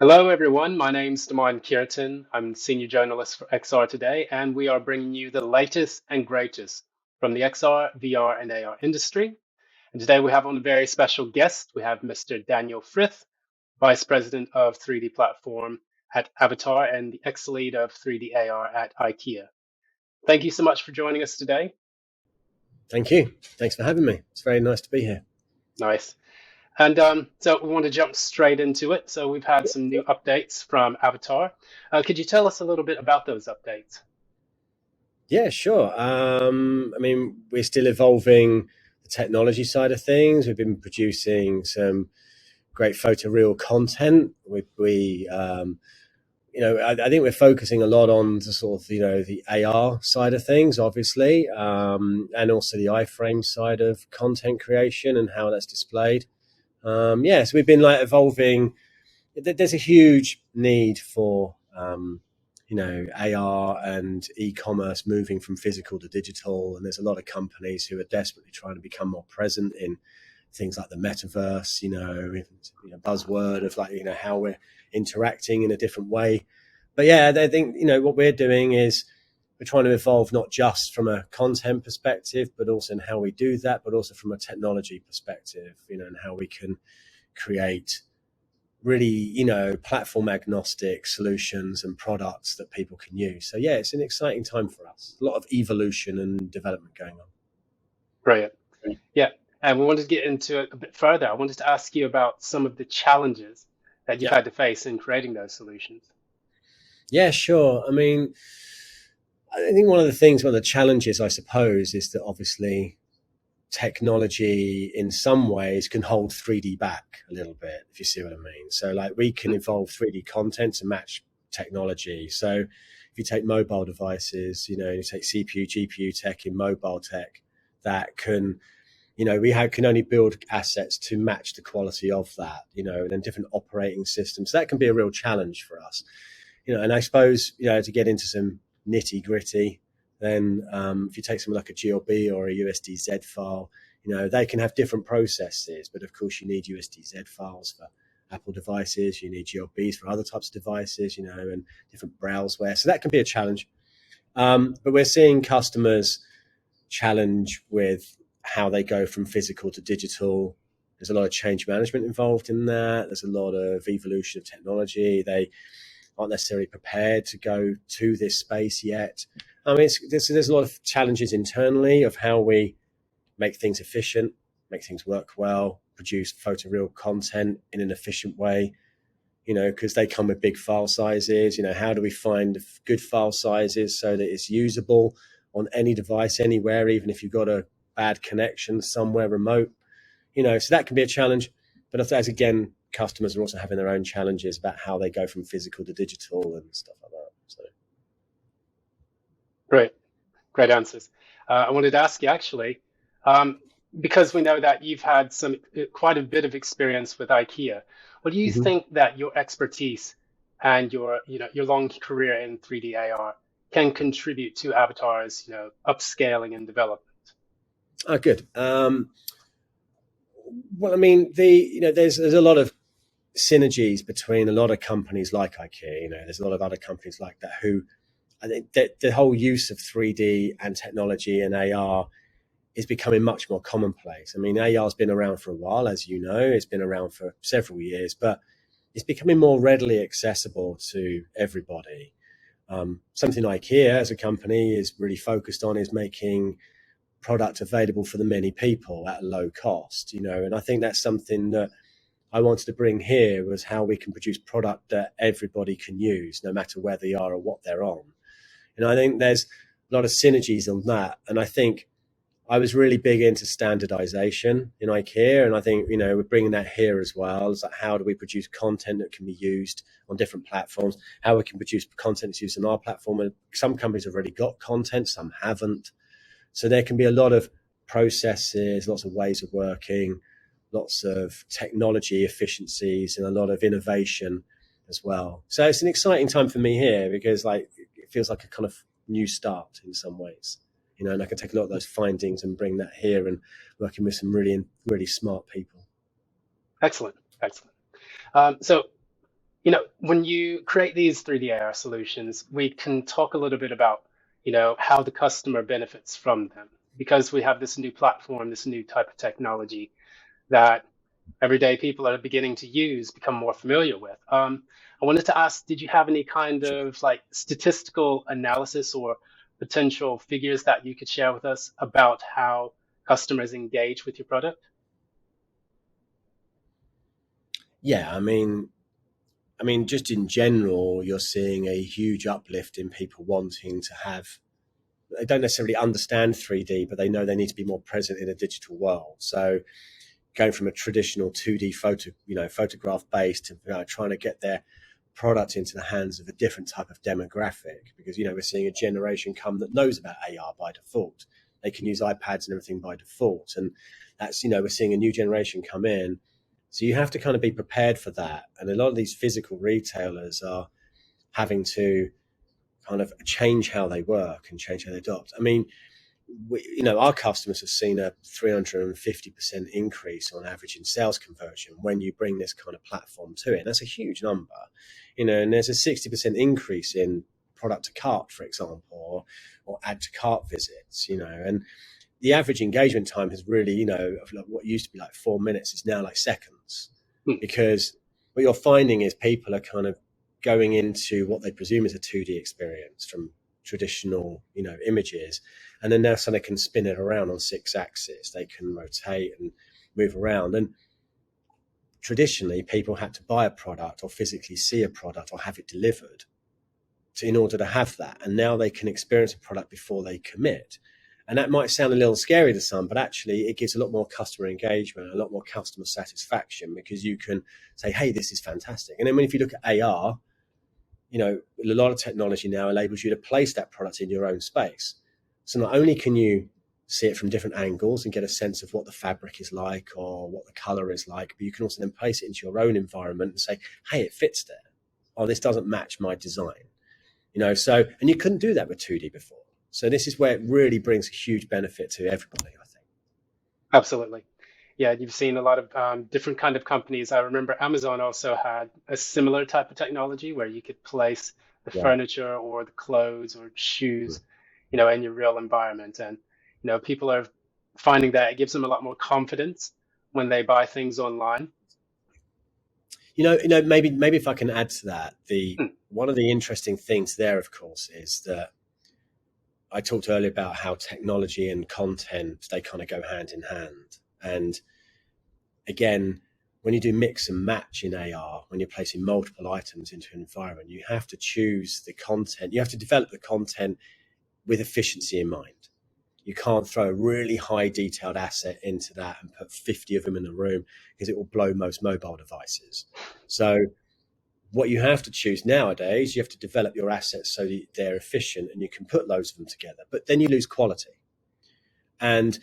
Hello, everyone. My name's Cureton. I'm senior journalist for XR Today, and we are bringing you the latest and greatest from the XR, VR, and AR industry. And today we have on a very special guest. We have Mr. Daniel Frith, Vice President of 3D Platform at Avataar and the ex-lead of 3D AR at IKEA. Thank you so much for joining us today. Thank you. Thanks for having me. It's very nice to be here. Nice. And so we want to jump straight into it. So we've had some new updates from Avataar. Could you tell us a little bit about those updates? Yeah, sure. We're still evolving the technology side of things. We've been producing some great photoreal content. I think we're focusing a lot on the sort of, the AR side of things, obviously, and also the iframe side of content creation and how that's displayed. So we've been evolving. There's a huge need for AR and e-commerce moving from physical to digital, and there's a lot of companies who are desperately trying to become more present in things like the Metaverse, buzzword of how we're interacting in a different way. But yeah, I think what we're doing is we're trying to evolve not just from a content perspective, but also in how we do that, but also from a technology perspective, and how we can create really, platform agnostic solutions and products that people can use. So yeah, it's an exciting time for us. A lot of evolution and development going on. Brilliant. Yeah. And we wanted to get into it a bit further. I wanted to ask you about some of the challenges that you've had to face in creating those solutions. Yeah, sure. I think one of the challenges, I suppose, is that obviously technology in some ways can hold 3D back a little bit, if you see what I mean. So we can evolve 3D content to match technology. So if you take mobile devices, you take CPU, GPU tech in mobile tech, that can, can only build assets to match the quality of that, and then different operating systems. So that can be a real challenge for us, and I suppose, to get into some nitty gritty, then if you take something like a GLB or a USDZ file, they can have different processes, but of course you need USDZ files for Apple devices, you need GLBs for other types of devices, and different browseware. So that can be a challenge. But we're seeing customers challenge with how they go from physical to digital. There's a lot of change management involved in that. There's a lot of evolution of technology. They aren't necessarily prepared to go to this space yet. There's a lot of challenges internally of how we make things efficient, make things work well, produce photoreal content in an efficient way, because they come with big file sizes. How do we find good file sizes so that it's usable on any device, anywhere, even if you've got a bad connection somewhere remote, so that can be a challenge. But as again, customers are also having their own challenges about how they go from physical to digital and stuff like that. So. Great answers. I wanted to ask you actually, because we know that you've had quite a bit of experience with IKEA. What do you think that your expertise and your long career in 3D AR can contribute to Avataar's upscaling and development? Oh, good. There's a lot of synergies between a lot of companies like IKEA. There's a lot of other companies like that who, I think that the whole use of 3D and technology and AR is becoming much more commonplace. AR has been around for a while, as you know. It's been around for several years, but it's becoming more readily accessible to everybody. Something IKEA as a company is really focused on is making product available for the many people at a low cost, and I think that's something that I wanted to bring here, was how we can produce product that everybody can use, no matter where they are or what they're on. And I think there's a lot of synergies on that. And I think I was really big into standardization in IKEA. And I think, we're bringing that here as well. It's like, how do we produce content that can be used on different platforms? How we can produce content that's used on our platform. And some companies have already got content, some haven't. So there can be a lot of processes, lots of ways of working, lots of technology efficiencies, and a lot of innovation as well. So it's an exciting time for me here, because it feels like a kind of new start in some ways, and I can take a lot of those findings and bring that here, and working with some really, really smart people. Excellent. So When you create these 3D AR solutions, we can talk a little bit about, how the customer benefits from them because we have this new platform, this new type of technology that everyday people are beginning to use, become more familiar with. I wanted to ask, did you have any kind Sure. of like statistical analysis or potential figures that you could share with us about how customers engage with your product? Yeah, I mean, just in general, you're seeing a huge uplift in people wanting to have. They don't necessarily understand 3D, but they know they need to be more present in a digital world. So going from a traditional 2D photograph base to trying to get their product into the hands of a different type of demographic, because we're seeing a generation come that knows about AR by default. They can use iPads and everything by default, and that's we're seeing a new generation come in. So you have to kind of be prepared for that, and a lot of these physical retailers are having to kind of change how they work and change how they adopt. I mean, our customers have seen a 350% increase on average in sales conversion when you bring this kind of platform to it. That's a huge number, and there's a 60% increase in product to cart, for example, or add to cart visits, and the average engagement time has really, of like what used to be like 4 minutes is now like seconds, Hmm. because what you're finding is people are kind of going into what they presume is a 2D experience from traditional, images, and then now so they can spin it around on 6 axes. They can rotate and move around. And traditionally, people had to buy a product or physically see a product or have it delivered in order to have that. And now they can experience a product before they commit. And that might sound a little scary to some, but actually it gives a lot more customer engagement, a lot more customer satisfaction, because you can say, hey, this is fantastic. And then if you look at AR, a lot of technology now enables you to place that product in your own space. So not only can you see it from different angles and get a sense of what the fabric is like or what the color is like, but you can also then place it into your own environment and say, hey, it fits there. Oh, this doesn't match my design. And you couldn't do that with 2D before. So this is where it really brings a huge benefit to everybody, I think. Absolutely. Yeah, you've seen a lot of different kind of companies. I remember Amazon also had a similar type of technology where you could place the Right. furniture or the clothes or shoes, in your real environment. And, people are finding that it gives them a lot more confidence when they buy things online. Maybe if I can add to that, the Hmm. one of the interesting things there, of course, is that I talked earlier about how technology and content, they kind of go hand in hand. And again, when you do mix and match in AR, when you're placing multiple items into an environment, you have to choose the content. You have to develop the content with efficiency in mind. You can't throw a really high detailed asset into that and put 50 of them in the room, because it will blow most mobile devices. So what you have to choose nowadays, you have to develop your assets so that they're efficient and you can put loads of them together, but then you lose quality. And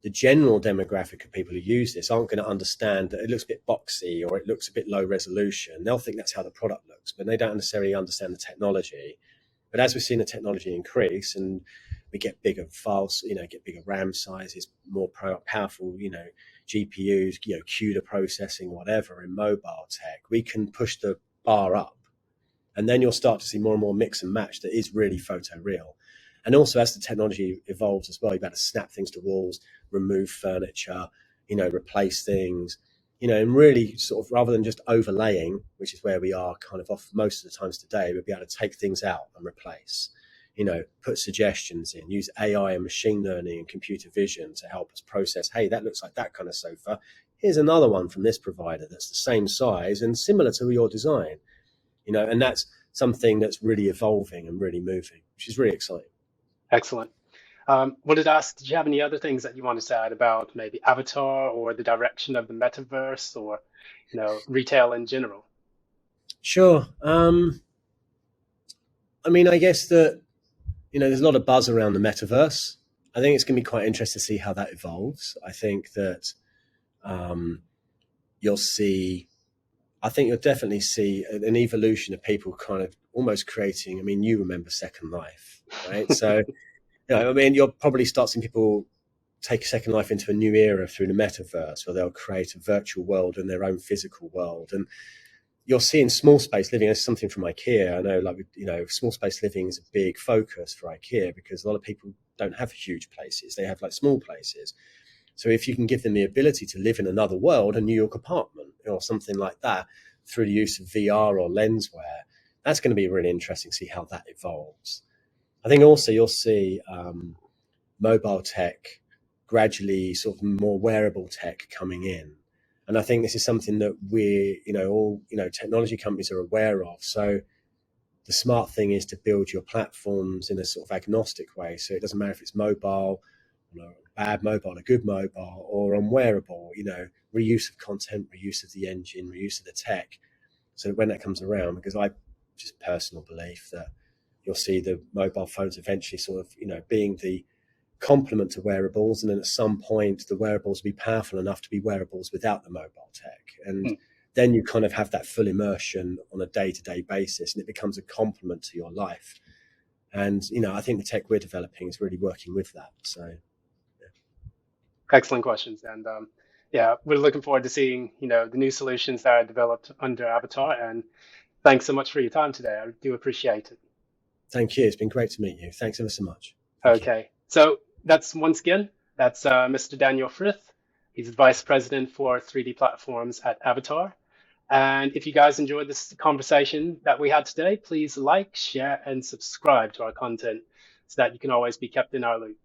the general demographic of people who use this aren't going to understand that it looks a bit boxy or it looks a bit low resolution. They'll think that's how the product looks, but they don't necessarily understand the technology. But as we've seen the technology increase and we get bigger files, get bigger RAM sizes, more powerful, GPUs, CUDA processing, whatever in mobile tech, we can push the bar up. And then you'll start to see more and more mix and match that is really photoreal. And also, as the technology evolves as well, you've got to snap things to walls, remove furniture, replace things, and really sort of, rather than just overlaying, which is where we are kind of off most of the times today, we'll be able to take things out and replace, put suggestions in, use AI and machine learning and computer vision to help us process, hey, that looks like that kind of sofa. Here's another one from this provider that's the same size and similar to your design, and that's something that's really evolving and really moving, which is really exciting. Excellent. Wanted to ask, did you have any other things that you wanted to add about maybe Avatar or the direction of the metaverse or, retail in general? Sure. I guess that, there's a lot of buzz around the metaverse. I think it's going to be quite interesting to see how that evolves. Um, you'll see, I think you'll definitely see an evolution of people kind of almost creating, you remember Second Life, right? So, you'll probably start seeing people take Second Life into a new era through the metaverse, where they'll create a virtual world and their own physical world. And you're seeing small space living as something from IKEA. I know, like, small space living is a big focus for IKEA because a lot of people don't have huge places; they have like small places. So if you can give them the ability to live in another world, a New York apartment or something like that, through the use of VR or lenswear, that's going to be really interesting to see how that evolves. I think also you'll see mobile tech gradually, sort of more wearable tech coming in. And I think this is something that all technology companies are aware of. So the smart thing is to build your platforms in a sort of agnostic way. So it doesn't matter if it's mobile, bad mobile, a good mobile, or on wearable, reuse of content, reuse of the engine, reuse of the tech. So when that comes around, because I just personal belief that you'll see the mobile phones eventually sort of, being the complement to wearables, and then at some point the wearables will be powerful enough to be wearables without the mobile tech, and then you kind of have that full immersion on a day-to-day basis, and it becomes a complement to your life. And I think the tech we're developing is really working with that. So Excellent questions, and yeah, we're looking forward to seeing the new solutions that are developed under Avataar. And thanks so much for your time today. I do appreciate it. thank you. It's been great to meet you. Thanks ever so much. Thank you. Okay, so that's Mr. Daniel Frith. He's the Vice President for 3D platforms at Avataar. And if you guys enjoyed this conversation that we had today, please like, share, and subscribe to our content so that you can always be kept in our loop.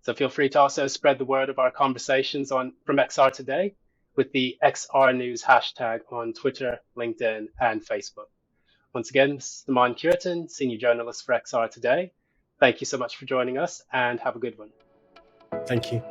So feel free to also spread the word of our conversations from XR Today with the XR News hashtag on Twitter, LinkedIn, and Facebook. Once again, this is Cureton, Senior Journalist for XR Today. Thank you so much for joining us, and have a good one. Thank you.